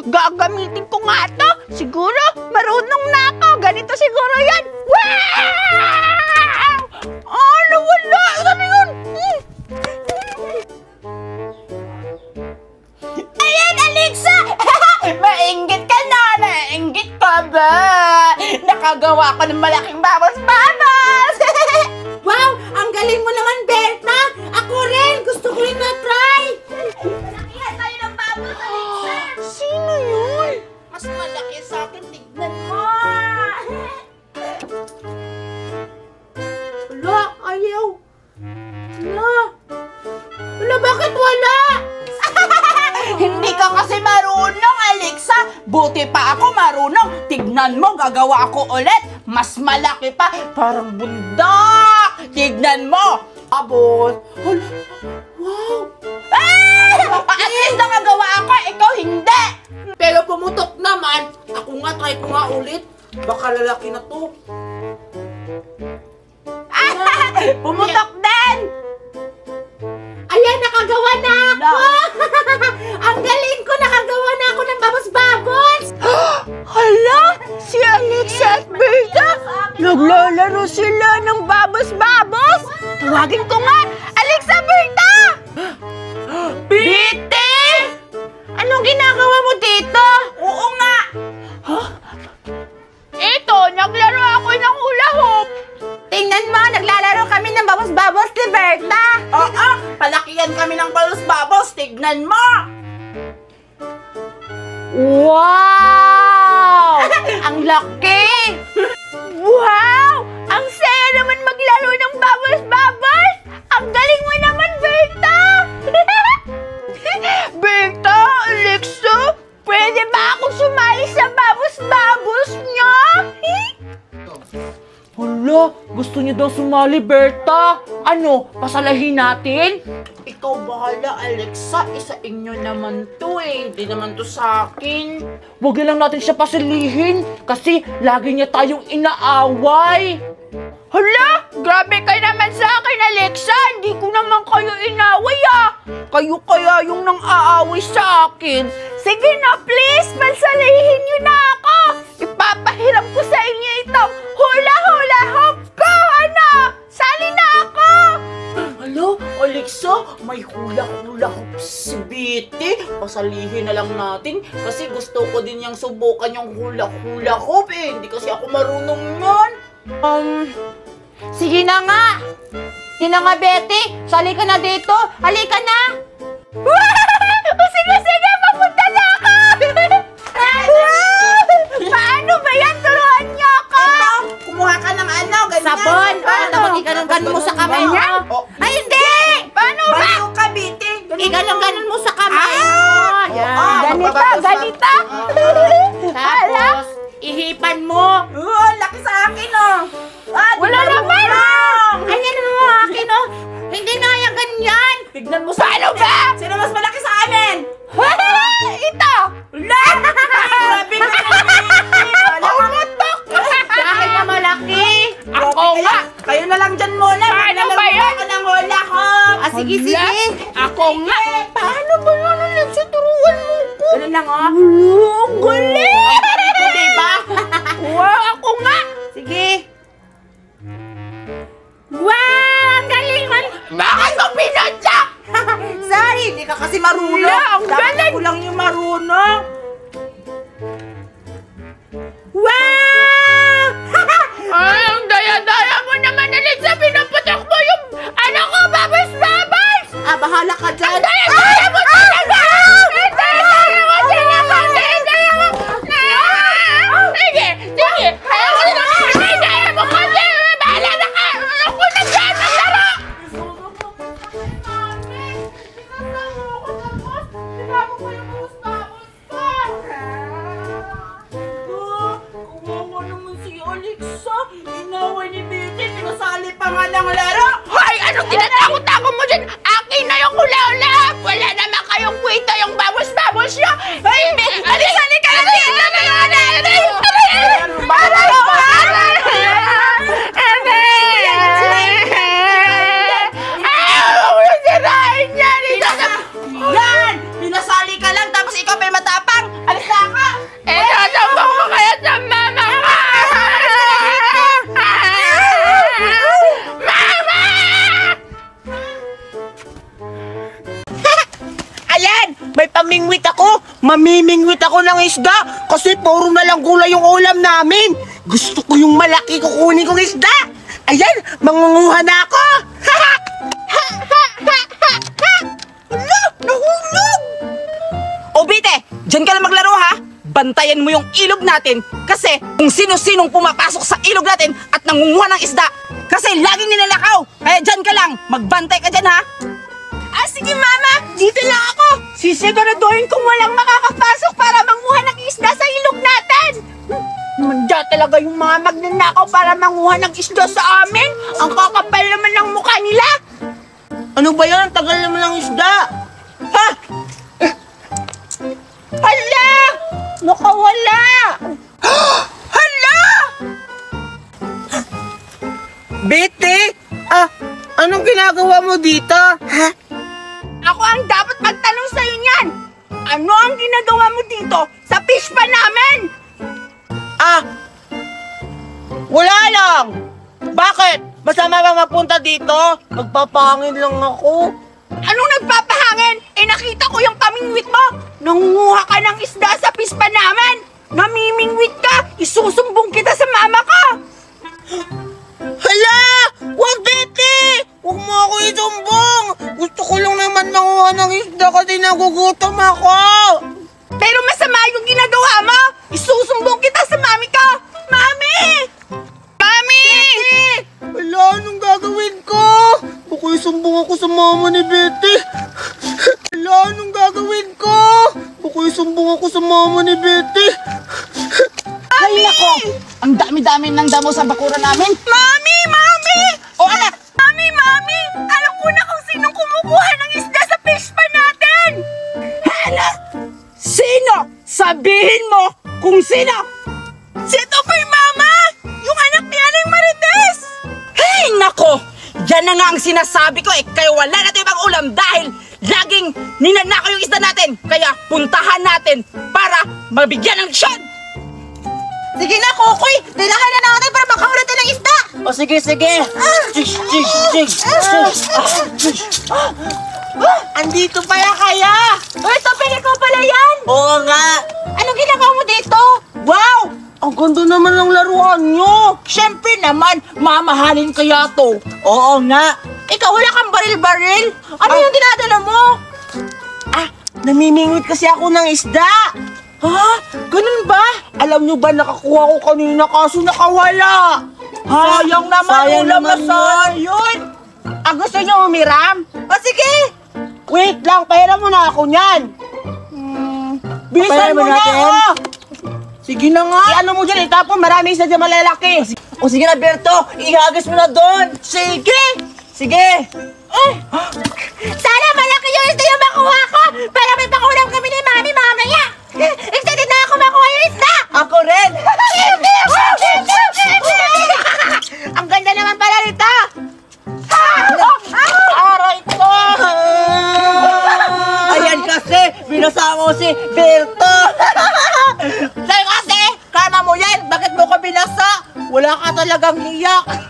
Gagamitin ko nga to. Siguro, marunong na ako. Ganito siguro yan. Wow! Ano, wala. Ano yun? Ayan, Alexa! Mainggit ka na. Nainggit ka ba? Nakagawa ko ng malaking babas-babas. Wow! Ang galing mo naman, Berta! Ako rin! Gusto ko rin na-try! Malakihan tayo ng babas, Alexa! Sino yun? Mas malaki sa akin. Tignan mo! Wala! Ayaw! Wala! Wala, bakit wala? Hindi ka kasi marunong, Alexa! Buti pa ako marunong! Tignan mo, gagawa ako ulit! Mas malaki pa! Parang bundok! Tignan mo! Abos! Wow! At least nakagawa ako, ikaw hindi! Pero pumutok naman! Ako nga, try ko nga ulit. Baka lalaki na to. Pumutok din! Ayan, nakagawa na ako! Ang galing ko! Nakagawa na ako ng babos-babos! Hala! Si Alexa at Berta! Naglalaro sila ng babos-babos! Tawagin ko nga! Alexa, Berta! Biti! Anong ginagawa mo dito? Oo nga! Huh? Ito, naglaro ako ng hula hoop! Tingnan mo, naglalaro kami ng babos-babos ni Berta! Oo! Palakihan kami ng babos-babos! Tignan mo! Wow! Ang laki! Wow! Ang saya naman maglaro ng babos-babos! Ang galing mo naman, Berta! Berta, Alexa, pwede ba akong sumali sa babos-babos niyo? Hala, gusto niyo daw sumali, Berta. Ano, pasalahin natin? Ikaw bahala, Alexa. Isa inyo naman to eh. Hindi naman to sa akin. Huwag lang natin siya pasalihin kasi lagi niya tayong inaaway. Hala, grabe ka naman sa akin, Alexa. Hindi ko naman kayo inaway ah. Kayo kaya yung nang aaway sa akin. Sige na, please, pasalihin niyo na ako. Ipapahiram ko sa inyo itong hula-hula hoop ko. Ano? Sali na ako. Hala, Alexa, may hula-hula hoop si Biti. Pasalihin na lang natin kasi gusto ko din yung subukan yung hula-hula hoop eh. Hindi kasi ako marunong nun. Sige na nga. Sige na nga, Betty. Sali ka na dito. Halika na. Sige, papunta na ako. Paano ba yan? Turuan niyo ako. Ito, kumuha ka ng ano, ganyan. Sabon! Tapos iganon-ganon mo sa kamay mo. Ay, hindi! Paano ba? Bayo ka, Biti! Iganon-ganon mo sa kamay mo. Ganita. Tapos, ihipan mo. Laki sa akin, oh. Wala naman. Ayan naman mga akin, oh. Hindi na yan ganyan. Tignan mo sa ano ba? Sino mas malaki sa amin? Ito! Grabe ka Pumutok! Dahil na malaki. Ako nga! Kayo na lang dyan muna. Paano ba yan? Ako ng hula ko. Sige, sige. Ako nga! Paano ba yan? Alexa, turuan mo ko. Ano lang, oh. Ang galing! Diba? Wow, ako nga! Sige. Wow! Ang galing man! Bakit mo pinadyak? Sorry, hindi ka kasi marunong. Ang galing! Dapat ko lang yung marunong. Wow! Ay, ang daya-daya mo naman, Alexa. Pinaputok mo yung ano ko, babas-babas! Bahala ka dyan. Ang daya-daya mo talaga! Ang daya-daya mo talaga! Ang daya-daya mo! Sige! Ang daya mo kasi! Bahala na ka! Ako na dyan! Maglaro! Kawawa naman si Alexa. Inaway ni Betty. Pinasali pa nga ng laro. Hoy! Anong tinatakot-takot mo dyan? Akin na yung hula-hula! Wala naman kayong kwenta Ayan, may pamingwit ako. Mamimingwit ako ng isda kasi puro na lang gulay yung ulam namin. Gusto ko yung malaki kukunin kong isda. Ayan, mangunguha na ako. Hala, nahulog. O Bite, dyan ka lang maglaro ha. Bantayan mo yung ilog natin kasi kung sino-sinong pumapasok sa ilog natin at nangunguha ng isda kasi laging nilalakaw. Kaya dyan ka lang, magbantay ka dyan ha. Ah, sige mama, dito lang ako. Sisiguraduhin kung walang makakapasok para manguha ng isda sa ilog natin. Manda talaga yung mga magnanakaw para manguha ng isda sa amin. Ang kakapal naman ng mukha nila. Ano ba yan? Ang tagal naman ng isda. Ha? Hala! Nakawala! Hala! Betty! Anong ginagawa mo dito? Ha? Ako ang dapat magtanong sa'yo niyan! Ano ang ginagawa mo dito sa fish pan namin? Wala lang! Bakit? Masama bang mapunta dito? Magpapahangin lang ako. Anong nagpapahangin? Nakita ko yung pamingwit mo! Nangunguha ka ng isda sa fish pan namin! Namimingwit ka! Isusumbong kita sa mama ko! Hala! Huwag, Betty! Huwag mo ako isumbong! Gusto ko lang naman manguha ng isda kasi nagugutom ako! Pero masama yung ginagawa mo! Isusumbong kita sa mami ko! Mami! Mami! Betty! Hala, anong gagawin ko? Baka isumbong ako sa mama ni Betty! Hala, anong gagawin ko? Baka isumbong ako sa mama ni Betty! Ay, nako! Ang dami-dami ng damo sa bakura namin! Mami! Mami! O anak! Mami! Mami! Alam ko na kung sinong kumukuha ng isda sa fish pan natin! Hala! Sino? Sabihin mo kung sino! Si Topoy Mama! Yung anak ni Aling Marites! Hey, nako! Yan na nga ang sinasabi ko kaya wala natin ibang ulam dahil laging ninanakaw yung isda natin! Kaya puntahan natin para mabigyan ng leksyon! Sige na, Kokoy! Dilahan na natin para makahuli tayo ng isda! O sige, sige! Andito pala kaya! Uy, Topin, ikaw pala yan! Oo nga! Anong ginagawa mo dito? Wow! Ang ganda naman ng laruan nyo! Siyempre naman, mamahalin kaya to! Oo nga! Ikaw, wala kang baril-baril? Ano yung dinadala mo? Namimingwit kasi ako ng isda! Ha? Ganun ba? Alam nyo ba nakakuha ko kanina kaso nakawala? Sayang naman, ulam na sana yun! Gusto nyo umiram? O sige! Wait lang, pahiram mo na ako niyan! Bilisan mo na ako! Sige na nga! Ano mo dyan, itapon, marami isa dyan malalaki! O sige na, Berto, ihagis mo na doon! Sige! Sige! Sana malaki yung isda yung makuha ko para may pangulam kami ni Mami mamaya! Excited na ako makuha yung isda! Ako rin! Ang ganda naman pala nito! Aray ko! Ayan kasi, binasa mo si Berto! Sa'yo kasi, kama mo yan! Bakit mo ko binasa? Wala ka talagang hiyak!